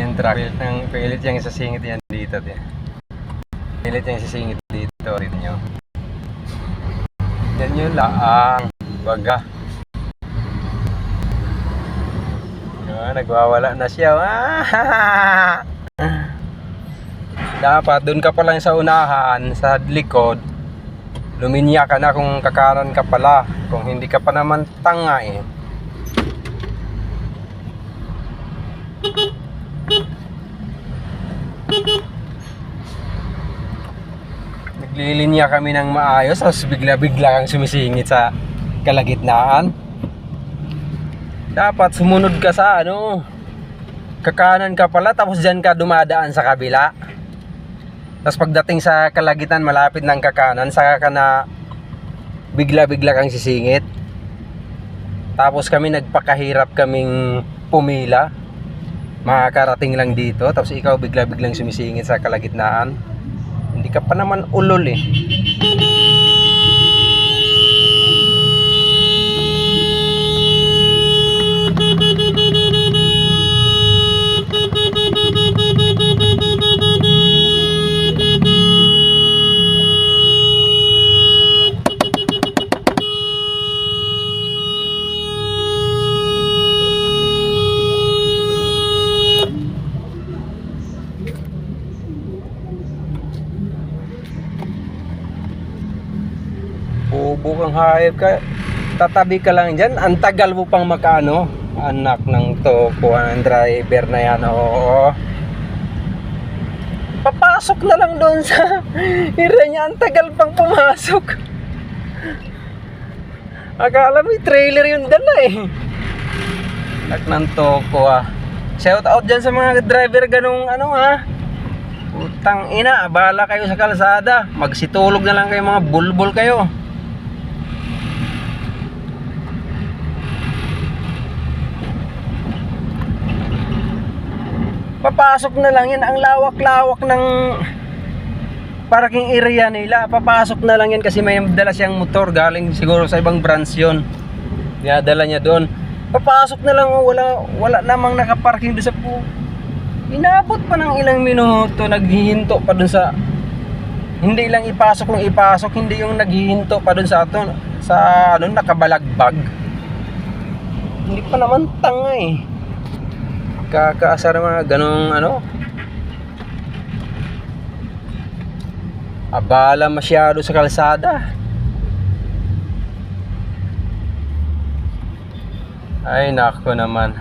Yung truck, pilit yung isasingit yan dito. Pilit yung isasingit dito. Rin nyo. Yan yung laang. Baga. Nagwawala na siya. Dapat doon ka pa lang sa unahan, sa likod. Luminya ka na kung kakanan ka pala. Kung hindi ka pa naman tanga eh. Naglilinya kami ng maayos, tapos bigla-bigla kang sumisingit sa kalagitnaan. Dapat sumunod ka sa kakanan ka pala, tapos dyan ka dumadaan sa kabila. Tapos pagdating sa kalagitan, malapit ng kakanan, saka ka na bigla-bigla kang sisingit. Tapos kami nagpakahirap kaming pumila, makakarating lang dito, tapos ikaw bigla-biglang sumisingit sa kalagitnaan. Hindi ka pa naman ulol eh. Bukang hayop ka, tatabi ka lang dyan, ang tagal mo pang makaano, anak ng tokuan ng driver na yan. Oo, papasok na lang doon sa ira niya, ang tagal pang pumasok. Akala mo trailer yung dala eh. Anak ng toko shout out dyan sa mga driver ganong utang ina, bahala kayo sa kalsada, magsitulog na lang kayo, mga bulbul kayo. Papasok na lang yan, ang lawak-lawak ng parking area nila. Papasok na lang yan kasi may dala siyang motor, galing siguro sa ibang branch yun, dinadala niya doon. Papasok na lang, wala namang nakaparking doon sa inabot pa ng ilang minuto, naghihinto pa doon sa, hindi lang ipasok ng ipasok, hindi yung naghihinto pa doon sa nakabalagbag. Hindi pa naman tanga eh. Kakaasar mga ganong abala masyado sa kalsada. Ay nako naman.